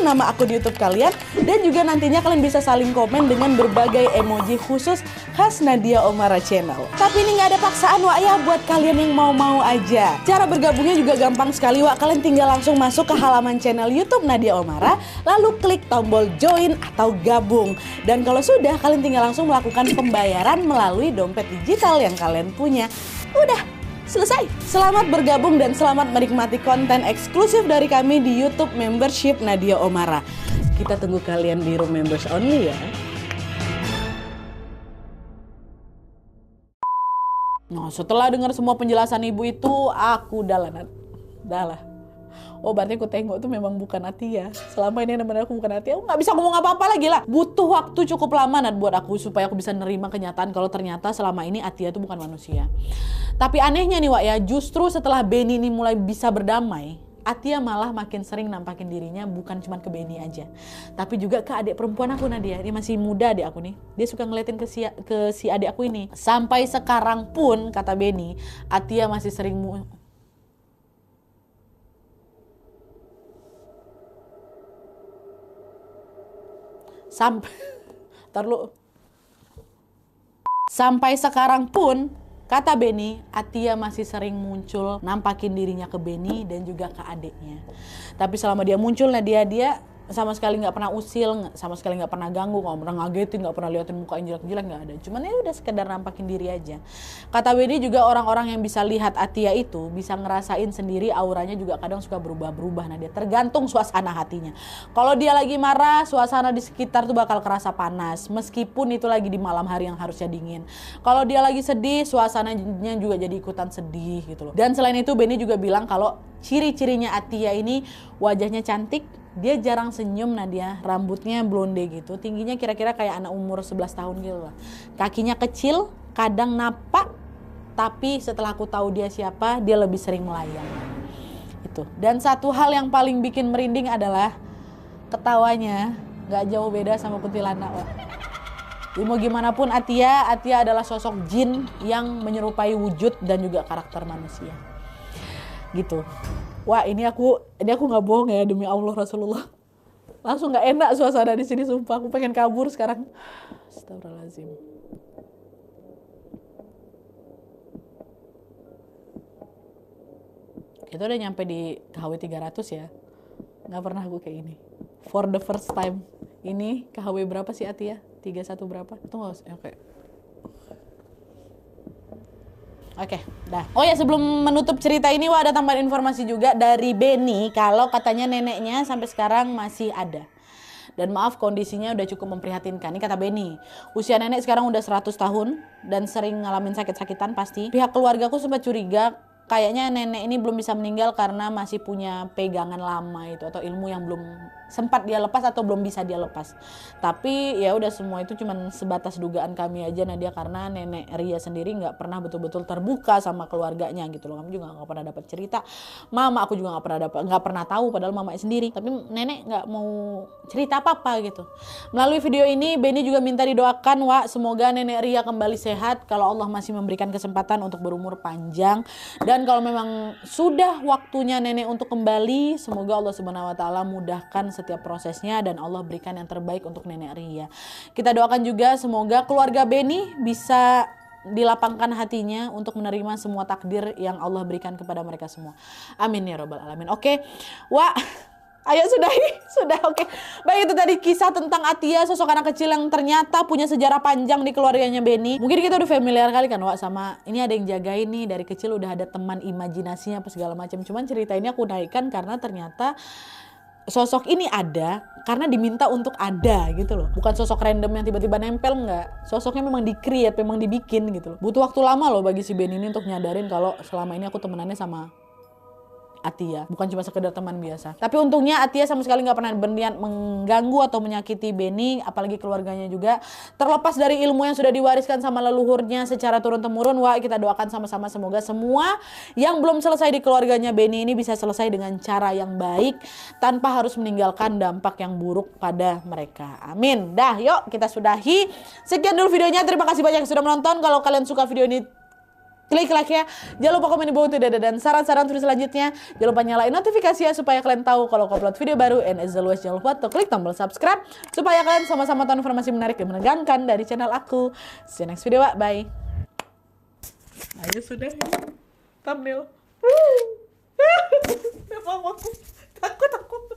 apapun nama akun YouTube kalian. Dan juga nantinya kalian bisa saling komen dengan berbagai emoji khusus khas Nadia Oomara Channel. Tapi ini nggak ada paksaan Wak ya buat kalian yang mau-mau aja. Cara bergabungnya juga gampang sekali Wak. Kalian tinggal langsung masuk ke halaman channel YouTube Nadia Oomara, lalu klik tombol join atau gabung. Dan kalau sudah, kalian tinggal langsung melakukan pembayaran melalui dompet digital yang kalian punya. Udah, selesai. Selamat bergabung dan selamat menikmati konten eksklusif dari kami di YouTube Membership Nadia Oomara. Kita tunggu kalian di room members only ya. Nah, setelah dengar semua penjelasan ibu itu, aku dah lah. Oh, berarti aku tengok tuh memang bukan Atia. Selama ini benar aku bukan Atia. Aku nggak bisa ngomong apa-apa lagi lah. Butuh waktu cukup lama Nat buat aku supaya aku bisa nerima kenyataan kalau ternyata selama ini Atia itu bukan manusia. Tapi anehnya nih Wak ya, justru setelah Benny ini mulai bisa berdamai, Atia malah makin sering nampakin dirinya bukan cuma ke Benny aja, tapi juga ke adik perempuan aku Nadia. Dia masih muda adik aku nih. Dia suka ngeliatin ke si adik aku ini. Sampai sekarang pun kata Benny, Atia masih sering Sampai sekarang pun, kata Benny, Atia masih sering muncul nampakin dirinya ke Benny dan juga ke adiknya. Tapi selama dia muncul, dia sama sekali nggak pernah usil, sama sekali nggak pernah ganggu, nggak pernah ngagetin, nggak pernah liatin muka yang jelek-jelek, nggak ada. Cuman ya udah sekedar nampakin diri aja. Kata Benny juga orang-orang yang bisa lihat Atia itu bisa ngerasain sendiri auranya juga kadang suka berubah-berubah. Nah dia tergantung suasana hatinya. Kalau dia lagi marah, suasana di sekitar tuh bakal kerasa panas. Meskipun itu lagi di malam hari yang harusnya dingin. Kalau dia lagi sedih, suasananya juga jadi ikutan sedih gitu loh. Dan selain itu Benny juga bilang kalau ciri-cirinya Atia ini wajahnya cantik. Dia jarang senyum Nadia, rambutnya blonde gitu, tingginya kira-kira kayak anak umur 11 tahun gitu lah. Kakinya kecil, kadang napak, tapi setelah aku tahu dia siapa, dia lebih sering melayang. Itu. Dan satu hal yang paling bikin merinding adalah ketawanya gak jauh beda sama kuntilanak. Mau gimana pun Atia adalah sosok jin yang menyerupai wujud dan juga karakter manusia. Gitu. Wah ini aku nggak bohong ya demi Allah Rasulullah. Langsung nggak enak suasana di sini sumpah. Aku pengen kabur sekarang. Astagfirullahaladzim. Itu udah nyampe di KHW 300 ya. Nggak pernah aku kayak ini. For the first time. Ini KHW berapa sih Atia? 31 berapa? Itu nggak usah. Oke, dah. Oh ya sebelum menutup cerita ini ada tambahan informasi juga dari Benny kalau katanya neneknya sampai sekarang masih ada. Dan maaf kondisinya udah cukup memprihatinkan. Ini kata Benny, usia nenek sekarang udah 100 tahun dan sering ngalamin sakit-sakitan pasti. Pihak keluargaku sempat curiga kayaknya nenek ini belum bisa meninggal karena masih punya pegangan lama itu atau ilmu yang belum sempat dia lepas atau belum bisa dia lepas. Tapi ya udah semua itu cuman sebatas dugaan kami aja Nadia karena nenek Ria sendiri nggak pernah betul-betul terbuka sama keluarganya gitu loh. Kami juga nggak pernah dapat cerita. Mama aku juga nggak pernah tahu padahal mamanya sendiri. Tapi nenek nggak mau cerita apa-apa gitu. Melalui video ini Benny juga minta didoakan Wak semoga nenek Ria kembali sehat kalau Allah masih memberikan kesempatan untuk berumur panjang. Dan kalau memang sudah waktunya nenek untuk kembali, semoga Allah Subhanahu wa taala mudahkan setiap prosesnya dan Allah berikan yang terbaik untuk nenek Ria. Kita doakan juga semoga keluarga Benny bisa dilapangkan hatinya untuk menerima semua takdir yang Allah berikan kepada mereka semua. Amin ya rabbal alamin. Oke. Wah, ayo sudah oke. Baik itu tadi kisah tentang Atia, sosok anak kecil yang ternyata punya sejarah panjang di keluarganya Benny. Mungkin kita udah familiar kali kan Wak sama ini ada yang jagain nih dari kecil udah ada teman imajinasinya apa segala macam. Cuman cerita ini aku naikkan karena ternyata sosok ini ada karena diminta untuk ada gitu loh. Bukan sosok random yang tiba-tiba nempel, enggak. Sosoknya memang di-create, memang dibikin gitu loh. Butuh waktu lama loh bagi si Benny ini untuk nyadarin kalau selama ini aku temenannya sama Atia, bukan cuma sekedar teman biasa. Tapi untungnya Atia sama sekali nggak pernah berniat mengganggu atau menyakiti Benny, apalagi keluarganya juga. Terlepas dari ilmu yang sudah diwariskan sama leluhurnya secara turun-temurun, wah kita doakan sama-sama semoga semua yang belum selesai di keluarganya Benny ini bisa selesai dengan cara yang baik tanpa harus meninggalkan dampak yang buruk pada mereka. Amin. Dah, yuk kita sudahi. Sekian dulu videonya. Terima kasih banyak yang sudah menonton. Kalau kalian suka video ini, klik like ya. Jangan lupa komen di bawah tidak ada dan saran-saran terus selanjutnya. Jangan lupa nyalain notifikasi ya supaya kalian tahu kalau aku upload video baru. And as always jangan lupa klik tombol subscribe supaya kalian sama-sama tahu informasi menarik dan menegangkan dari channel aku. See you next video, bye. Ayo sudah thumbnail. Memang aku takut.